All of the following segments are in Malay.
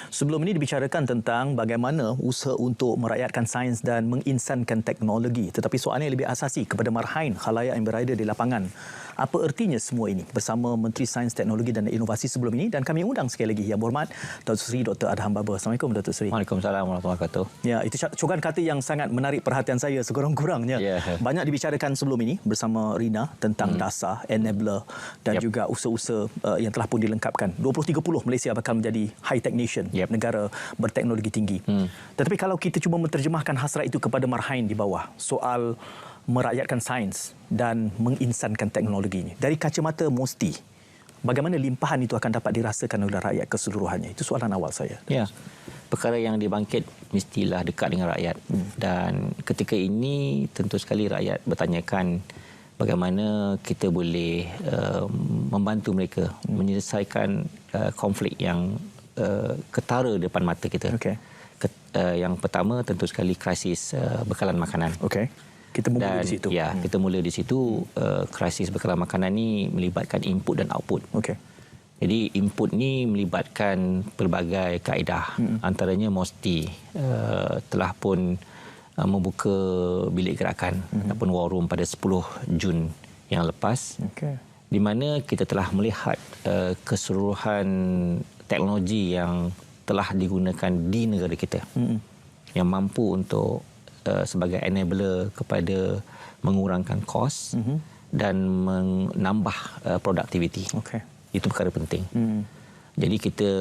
Sebelum ini dibicarakan tentang bagaimana usaha untuk merakyatkan sains dan menginsankan teknologi. Tetapi soalan yang lebih asasi kepada marhain khalayak yang berada di lapangan. Apa ertinya semua ini? Bersama Menteri Sains, Teknologi dan Inovasi sebelum ini. Dan kami undang sekali lagi Yang Berhormat Dr. Sri Dr. Adham Baba. Assalamualaikum Dr. Sri. Waalaikumsalam warahmatullahi wabarakatuh. Ya, itu cokan kata yang sangat menarik perhatian saya sekurang-kurangnya. Banyak dibicarakan sebelum ini bersama Rina tentang dasar, enabler dan juga usaha-usaha yang telah pun dilengkapkan. 2030 Malaysia bakal menjadi high-tech nation, negara berteknologi tinggi. Tetapi kalau kita cuba menterjemahkan hasrat itu kepada marhain di bawah, soal merakyatkan sains dan menginsankan teknologi ini, dari kacamata Musti, bagaimana limpahan itu akan dapat dirasakan oleh rakyat keseluruhannya? Itu soalan awal saya. Ya, perkara yang dibangkit mestilah dekat dengan rakyat. Dan ketika ini tentu sekali rakyat bertanyakan bagaimana kita boleh membantu mereka menyelesaikan konflik yang ketara depan mata kita. Yang pertama tentu sekali krisis bekalan makanan. Kita mula di situ. Ya, kita mula di situ. Krisis bekalan makanan ni melibatkan input dan output. Jadi input ni melibatkan pelbagai kaedah. Antaranya Musti telah pun membuka bilik gerakan ataupun war room pada 10 Jun yang lepas. Di mana kita telah melihat keseluruhan teknologi yang telah digunakan di negara kita yang mampu untuk sebagai enabler kepada mengurangkan kos dan menambah produktiviti. Itu perkara penting. Jadi kita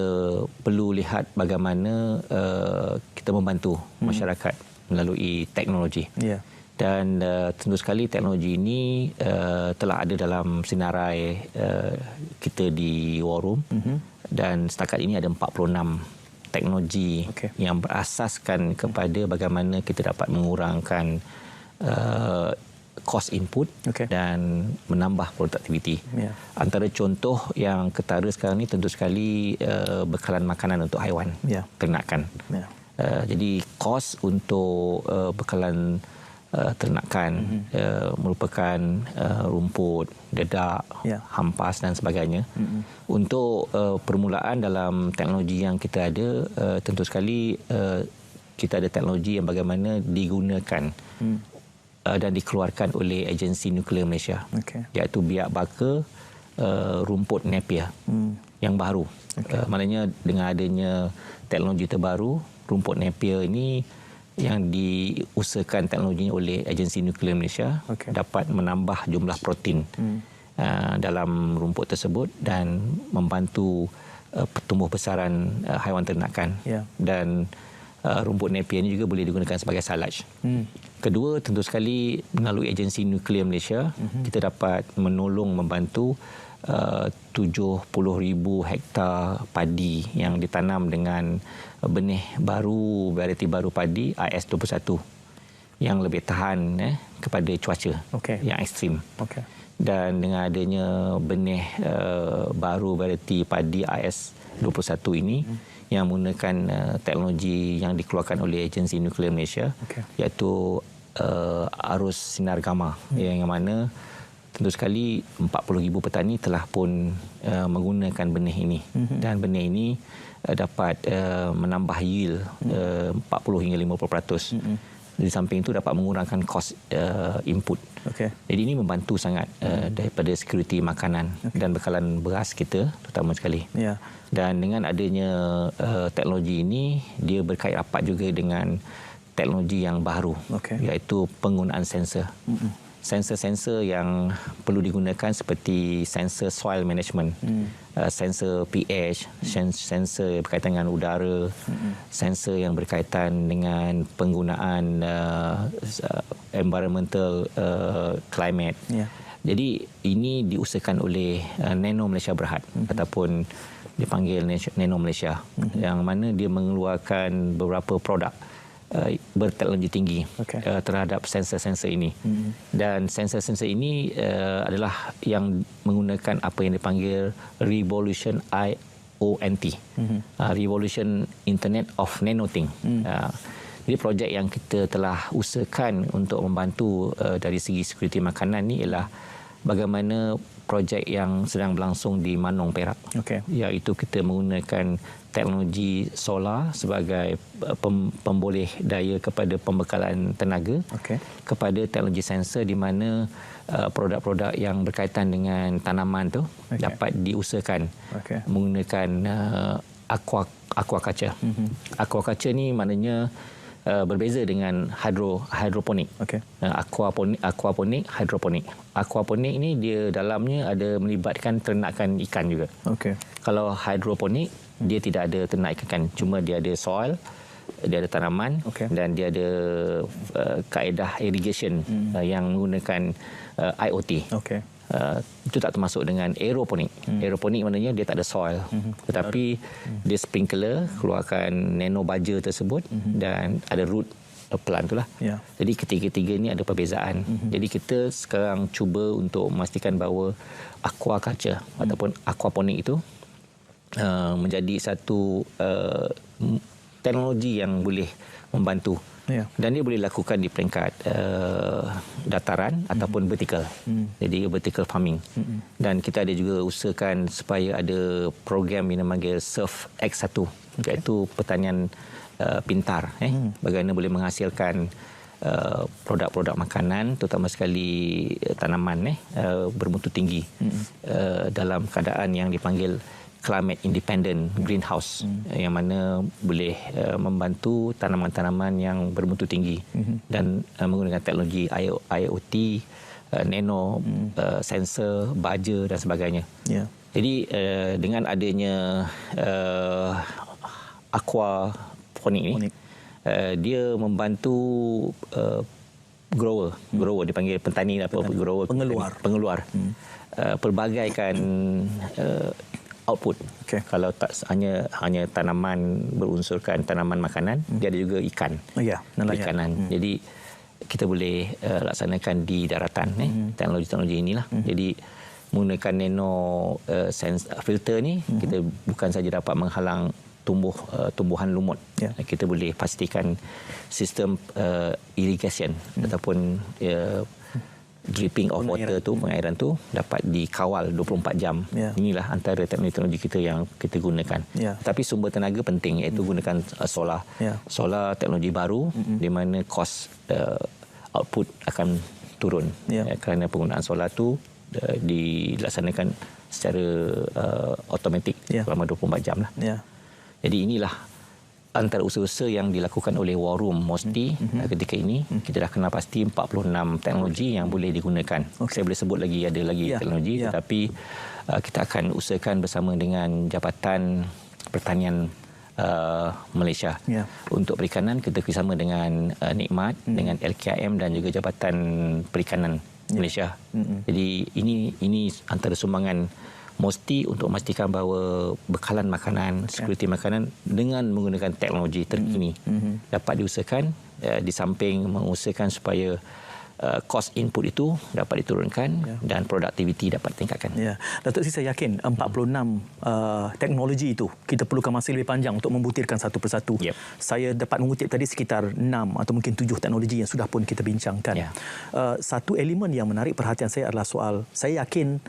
perlu lihat bagaimana kita membantu masyarakat melalui teknologi. Dan tentu sekali teknologi ini telah ada dalam senarai kita di War Room. Dan setakat ini ada 46 teknologi yang berasaskan kepada bagaimana kita dapat mengurangkan cost input dan menambah produktiviti. Antara contoh yang ketara sekarang ni tentu sekali bekalan makanan untuk haiwan ternakan. Jadi kos untuk bekalan ternakan merupakan rumput, dedak, hampas dan sebagainya. Untuk permulaan dalam teknologi yang kita ada, tentu sekali kita ada teknologi yang bagaimana digunakan dan dikeluarkan oleh Agensi Nuklear Malaysia, iaitu biak baka rumput Napier yang baru. Maknanya dengan adanya teknologi terbaru, rumput Napier ini yang diusahakan teknologinya oleh Agensi Nuklear Malaysia dapat menambah jumlah protein dalam rumput tersebut dan membantu pertumbuh besaran haiwan ternakan. Dan rumput Napier ini juga boleh digunakan sebagai silage. Kedua, tentu sekali melalui Agensi Nuklear Malaysia kita dapat menolong membantu 70,000 hektar padi yang ditanam dengan benih baru, varieti baru padi IS21 yang lebih tahan kepada cuaca yang ekstrim. Dan dengan adanya benih baru varieti padi IS21 ini yang menggunakan teknologi yang dikeluarkan oleh Agensi Nuklear Malaysia, iaitu arus sinar gamma, yang mana tentu sekali 40,000 petani telah pun menggunakan benih ini. Dan benih ini dapat menambah yield 40 hingga 50%. Di samping itu dapat mengurangkan kos input. Jadi ini membantu sangat daripada security makanan dan bekalan beras kita terutama sekali. Dan dengan adanya teknologi ini, dia berkait rapat juga dengan teknologi yang baru, iaitu penggunaan sensor. Sensor-sensor yang perlu digunakan seperti sensor soil management, sensor pH, sensor berkaitan dengan udara, sensor yang berkaitan dengan penggunaan environmental climate. Jadi ini diusahakan oleh Nano Malaysia Berhad ataupun dipanggil Nano Malaysia, yang mana dia mengeluarkan beberapa produk berteknologi tinggi terhadap sensor-sensor ini. Dan sensor-sensor ini adalah yang menggunakan apa yang dipanggil Revolution IoT, Revolution Internet of Nanothing. Jadi projek yang kita telah usahakan untuk membantu dari segi security makanan ni ialah bagaimana projek yang sedang berlangsung di Manong, Perak. Iaitu kita menggunakan teknologi solar sebagai pemboleh daya kepada pembekalan tenaga kepada teknologi sensor di mana produk-produk yang berkaitan dengan tanaman tu dapat diusahakan menggunakan aquaculture. Aquaculture ni maknanya berbeza dengan hidroponik. Aquaponik, hidroponik. Aquaponik ni dia dalamnya ada melibatkan ternakan ikan juga. Kalau hidroponik dia tidak ada ternak ikan, cuma dia ada soil, dia ada tanaman dan dia ada kaedah irrigation yang menggunakan IoT. Itu tak termasuk dengan aeroponik. Aeroponik maknanya dia tak ada soil, tetapi dia sprinkler keluarkan nano baja tersebut dan ada root plant itulah. Jadi ketiga-tiga ni ada perbezaan. Jadi kita sekarang cuba untuk memastikan bahawa aquaculture ataupun aquaponik itu menjadi satu teknologi yang boleh membantu. Dan dia boleh lakukan di peringkat dataran ataupun vertikal. Jadi vertical farming. Dan kita ada juga usahakan supaya ada program yang dipanggil Surf X1, iaitu pertanian pintar. Bagaimana boleh menghasilkan produk-produk makanan, terutama sekali tanaman bermutu tinggi dalam keadaan yang dipanggil climate independent greenhouse, yang mana boleh membantu tanaman-tanaman yang bermutu tinggi dan menggunakan teknologi IoT, nano sensor, baja dan sebagainya. Jadi dengan adanya aquaponik ni, dia membantu grower dipanggil petani apa, pengeluar pelbagaikan output. Kalau tak hanya tanaman berunsurkan tanaman makanan, dia ada juga ikan. Perikanan. Jadi kita boleh laksanakan di daratan teknologi-teknologi inilah. Jadi menggunakan nano filter ni, kita bukan saja dapat menghalang tumbuhan lumut. Kita boleh pastikan sistem irrigation ataupun dripping of water tu, pengairan tu dapat dikawal 24 jam. Inilah antara teknologi kita yang kita gunakan. Tapi sumber tenaga penting, iaitu gunakan solar. Solar teknologi baru di mana kos output akan turun kerana penggunaan solar tu dilaksanakan secara automatik selama 24 jam lah. Jadi inilah antara usaha-usaha yang dilakukan oleh War Room Mosti ketika ini. Kita dah kenal pasti 46 teknologi yang boleh digunakan. Saya boleh sebut lagi, ada lagi teknologi, tetapi kita akan usahakan bersama dengan Jabatan Pertanian Malaysia. Untuk perikanan kita bersama dengan Nikmat, dengan LKM dan juga Jabatan Perikanan Malaysia. Jadi ini antara sumbangan Mosti untuk memastikan bahawa bekalan makanan, security makanan dengan menggunakan teknologi terkini dapat diusahakan, di samping mengusahakan supaya cost input itu dapat diturunkan dan produktiviti dapat ditingkatkan. Datuk Sri, saya yakin 46 teknologi itu kita perlukan masa lebih panjang untuk membutirkan satu persatu. Saya dapat mengutip tadi sekitar 6 atau mungkin 7 teknologi yang sudah pun kita bincangkan. Satu elemen yang menarik perhatian saya adalah soal, saya yakin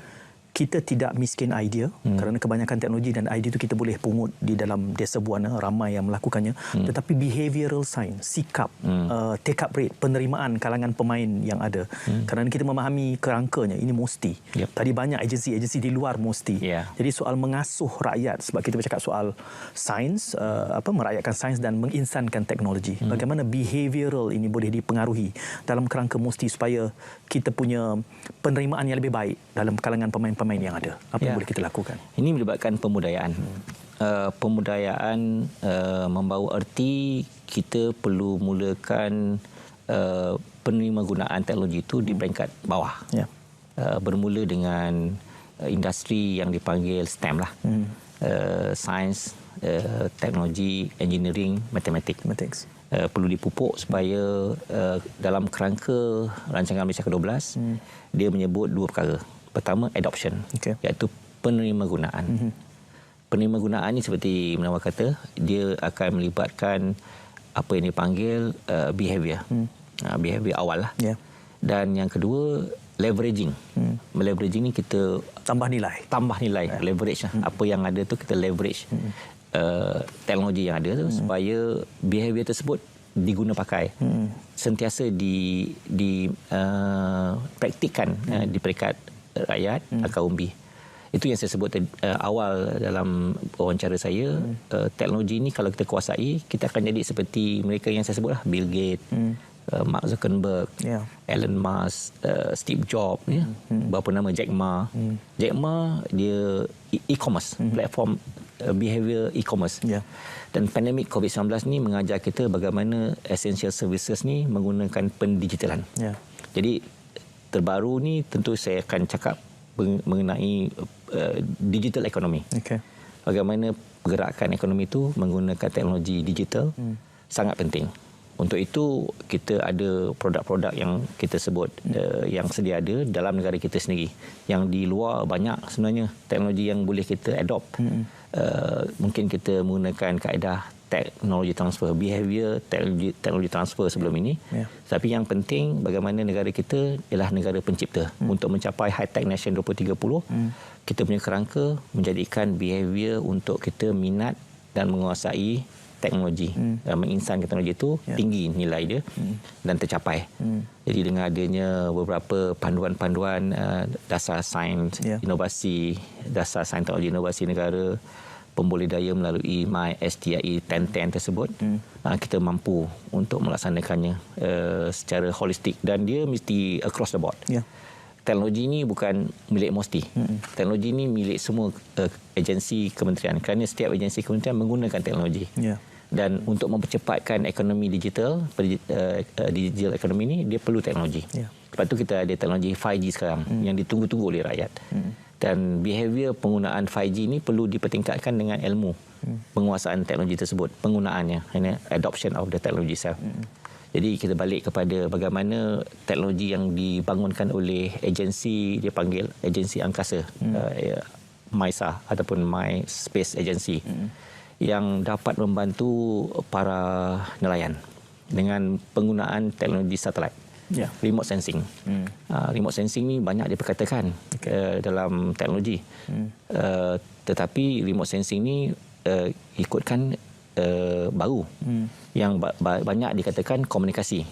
kita tidak miskin idea kerana kebanyakan teknologi dan idea itu kita boleh pungut di dalam desa buana, ramai yang melakukannya. Tetapi behavioral science, sikap, take up rate, penerimaan kalangan pemain yang ada. Kerana kita memahami kerangkanya, ini Mosti. Tadi banyak agensi di luar Mosti. Jadi soal mengasuh rakyat, sebab kita bercakap soal sains, merakyatkan sains dan menginsankan teknologi. Bagaimana behavioral ini boleh dipengaruhi dalam kerangka Mosti supaya kita punya penerimaan yang lebih baik dalam kalangan pemain yang ada. Apa yang boleh kita lakukan? Ini melibatkan pemudayaan. Pemudayaan membawa erti kita perlu mulakan penerima-gunaan teknologi itu di peringkat bawah. Bermula dengan industri yang dipanggil STEM lah. Sains, teknologi, engineering, matematik. Perlu dipupuk supaya dalam kerangka rancangan Malaysia ke-12 dia menyebut dua perkara. Pertama, adoption, iaitu penerima gunaan. Penerima gunaan ini seperti menawar kata, dia akan melibatkan apa yang dipanggil behavior. Behavior awal lah. Dan yang kedua, leveraging. Leveraging ni kita tambah nilai, leverage lah. Apa yang ada tu kita leverage teknologi yang ada tu supaya behavior tersebut diguna pakai, sentiasa dipraktikkan di peringkat rakyat akar umbi. Itu yang saya sebut awal dalam wawancara saya. Teknologi ini kalau kita kuasai, kita akan jadi seperti mereka yang saya sebutlah, Bill Gates, Mark Zuckerberg, Elon Musk, Steve Jobs, berapa nama, Jack Ma. Jack Ma dia e-commerce, platform behavior e-commerce. Dan pandemik COVID-19 ni mengajar kita bagaimana essential services ni menggunakan pendigitalan. Jadi terbaru ni tentu saya akan cakap mengenai digital economy. Bagaimana pergerakan ekonomi itu menggunakan teknologi digital sangat penting. Untuk itu kita ada produk-produk yang kita sebut yang sedia ada dalam negara kita sendiri. Yang di luar banyak sebenarnya teknologi yang boleh kita adopt. Mungkin kita menggunakan kaedah teknologi transfer, behavior teknologi transfer sebelum ini. Tapi yang penting bagaimana negara kita ialah negara pencipta. Untuk mencapai high-tech nation 2030, kita punya kerangka menjadikan behavior untuk kita minat dan menguasai teknologi. Menginsankan teknologi itu tinggi nilai dia dan tercapai. Jadi dengan adanya beberapa panduan-panduan dasar sains inovasi, dasar sains teknologi inovasi negara, pemboleh daya melalui MySTIE 1010 tersebut, kita mampu untuk melaksanakannya secara holistik dan dia mesti across the board. Teknologi ini bukan milik MOSTI. Teknologi ini milik semua agensi kementerian, kerana setiap agensi kementerian menggunakan teknologi. Dan untuk mempercepatkan ekonomi digital, digital ekonomi ini, dia perlu teknologi. Lepas tu kita ada teknologi 5G sekarang yang ditunggu-tunggu oleh rakyat. Dan behavior penggunaan 5G ini perlu dipertingkatkan dengan ilmu penguasaan teknologi tersebut, penggunaannya, adoption of the technology itself. Jadi kita balik kepada bagaimana teknologi yang dibangunkan oleh agensi, dia panggil agensi angkasa, MISA ataupun My Space Agency, yang dapat membantu para nelayan dengan penggunaan teknologi satelit. Remote sensing. Remote sensing ni banyak diperkatakan dalam teknologi. Tetapi remote sensing ni ikutkan baru. Yang banyak dikatakan komunikasi.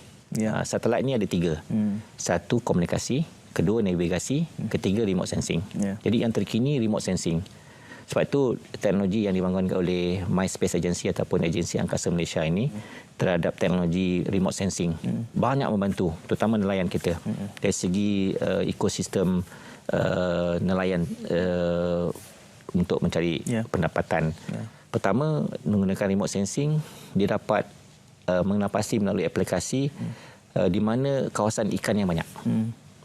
Satelit ni ada 3. Satu komunikasi, kedua navigasi, ketiga remote sensing. Jadi yang terkini remote sensing. Sebab itu teknologi yang dibangunkan oleh My Space Agency ataupun Agensi Angkasa Malaysia ini terhadap teknologi remote sensing banyak membantu, terutama nelayan kita dari segi ekosistem nelayan untuk mencari pendapatan. Pertama, menggunakan remote sensing, dia dapat menapasi melalui aplikasi di mana kawasan ikan yang banyak.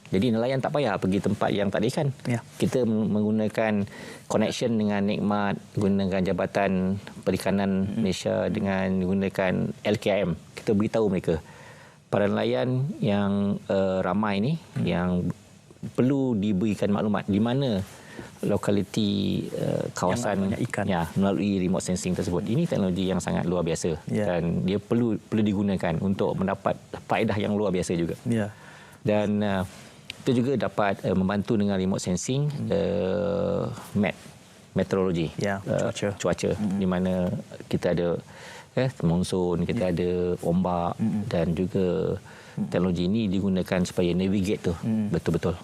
Jadi nelayan tak payah pergi tempat yang tak ada ikan. Kita menggunakan connection dengan Nikmat, gunakan Jabatan Perikanan Malaysia dengan menggunakan LKM. Kita beritahu mereka, para nelayan yang ramai ni, yang perlu diberikan maklumat di mana lokaliti kawasan ikan melalui remote sensing tersebut. Ini teknologi yang sangat luar biasa dan dia perlu digunakan untuk mendapat faedah yang luar biasa juga. Dan kita juga dapat membantu dengan remote sensing meteorologi, cuaca, di mana kita ada monsun, kita ada ombak, dan juga teknologi ini digunakan supaya navigate tu betul-betul.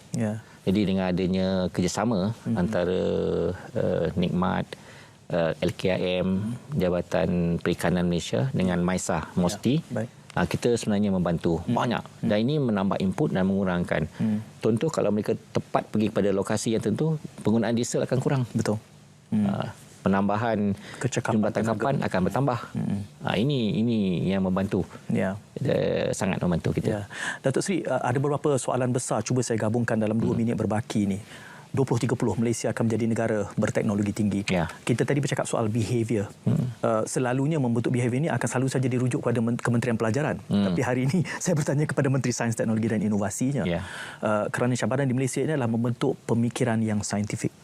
Jadi dengan adanya kerjasama antara Nikmat, LKM, Jabatan Perikanan Malaysia dengan MISA, MOSTI, kita sebenarnya membantu banyak, dan ini menambah input dan mengurangkan. Contoh, kalau mereka tepat pergi kepada lokasi yang tentu, penggunaan diesel akan kurang. Betul. Penambahan jumlah tangkapan akan bertambah. Ini yang membantu. Sangat membantu kita. Datuk Seri, ada beberapa soalan besar cuba saya gabungkan dalam 2 minit berbaki ni. 2030 Malaysia akan menjadi negara berteknologi tinggi. Kita tadi bercakap soal behavior. Selalunya membentuk behavior ini akan selalu saja dirujuk kepada Kementerian Pelajaran. Tapi hari ini saya bertanya kepada Menteri Sains, Teknologi dan Inovasinya. Kerana cabaran di Malaysia ini adalah membentuk pemikiran yang saintifik.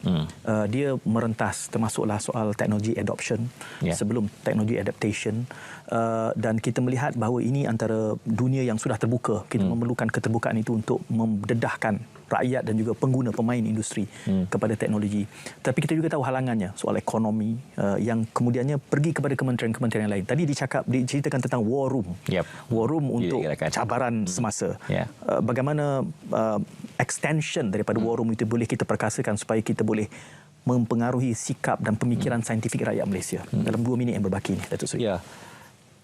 Dia merentas termasuklah soal teknologi adoption sebelum teknologi adaptation. Dan kita melihat bahawa ini antara dunia yang sudah terbuka. Kita memerlukan keterbukaan itu untuk mendedahkan rakyat dan juga pengguna pemain industri kepada teknologi. Tapi kita juga tahu halangannya soal ekonomi yang kemudiannya pergi kepada kementerian-kementerian lain. Tadi diceritakan tentang war room. War room untuk cabaran semasa. Bagaimana extension daripada war room itu boleh kita perkasakan supaya kita boleh mempengaruhi sikap dan pemikiran saintifik rakyat Malaysia dalam 2 minit yang berbaki ini, Datuk Seri.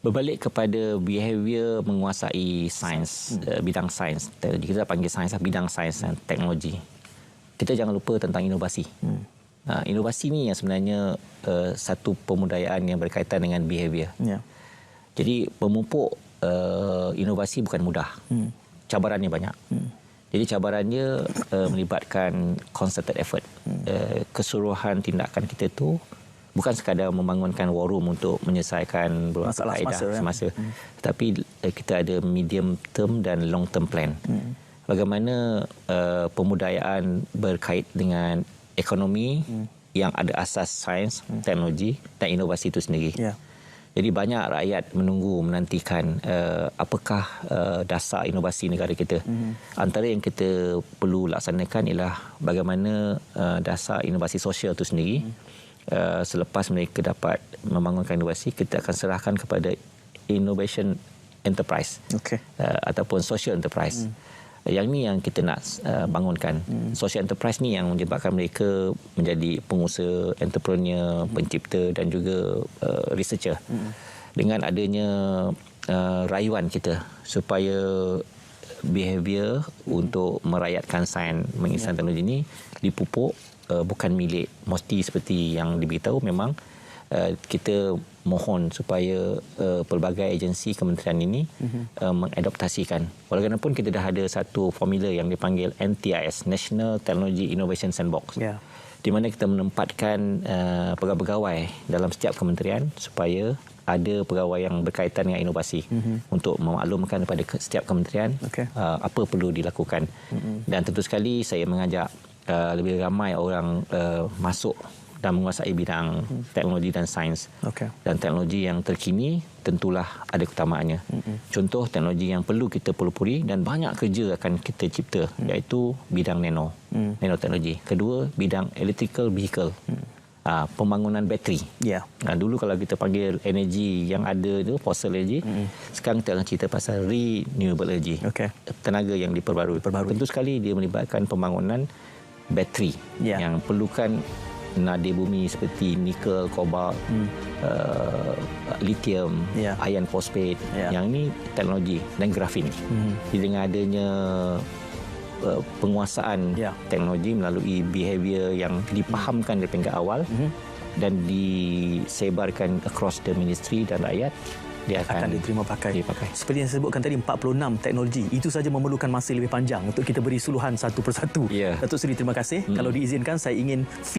Berbalik kepada behavior menguasai sains, bidang sains, kita panggil sains bidang sains dan teknologi. Kita jangan lupa tentang inovasi. Inovasi ni yang sebenarnya satu pemudayaan yang berkaitan dengan behavior. Jadi memupuk inovasi bukan mudah. Cabarannya banyak. Jadi cabarannya melibatkan concerted effort. Keseluruhan tindakan kita tu bukan sekadar membangunkan war room untuk menyelesaikan beberapa kaedah semasa. Tetapi kita ada medium term dan long term plan. Bagaimana pemudayaan berkait dengan ekonomi yang ada asas sains, teknologi dan inovasi itu sendiri. Jadi banyak rakyat menantikan apakah dasar inovasi negara kita. Antara yang kita perlu laksanakan ialah bagaimana dasar inovasi sosial itu sendiri. Selepas mereka dapat membangunkan inovasi, kita akan serahkan kepada innovation enterprise ataupun social enterprise. Yang ni yang kita nak bangunkan. Social enterprise ni yang menyebabkan mereka menjadi pengusaha, entrepreneur, pencipta dan juga researcher. Dengan adanya rayuan kita supaya behavior untuk merakyatkan sains mengisahkan teknologi ini dipupuk, bukan milik mesti seperti yang diberitahu. Memang kita mohon supaya pelbagai agensi kementerian ini mengadoptasikan. Walaupun kita dah ada satu formula yang dipanggil NTIS, National Technology Innovation Sandbox, di mana kita menempatkan pegawai-pegawai dalam setiap kementerian supaya ada pegawai yang berkaitan dengan inovasi untuk memaklumkan kepada setiap kementerian apa perlu dilakukan. Dan tentu sekali saya mengajak lebih ramai orang masuk dan menguasai bidang teknologi dan sains. Dan teknologi yang terkini tentulah ada keutamaannya. Contoh teknologi yang perlu kita pelupuri dan banyak kerja akan kita cipta iaitu bidang nanoteknologi. Kedua, bidang electrical vehicle. Pembangunan bateri. Dulu kalau kita panggil energi yang ada tu fossil energy, sekarang kita akan cerita pasal renewable energy. Tenaga yang diperbarui. Tentu sekali dia melibatkan pembangunan bateri yang perlukan nadi bumi seperti nikel, kobalt, lithium, iron phosphate. Yang ini teknologi dan grafin. Jadi dengan adanya penguasaan teknologi melalui behavior yang dipahamkan dari tingkat awal dan disebarkan across the ministry dan rakyat, dia akan diterima pakai. Seperti yang saya sebutkan tadi, 46 teknologi. Itu saja memerlukan masa lebih panjang untuk kita beri suluhan satu persatu. Datuk Seri, terima kasih. Kalau diizinkan, saya ingin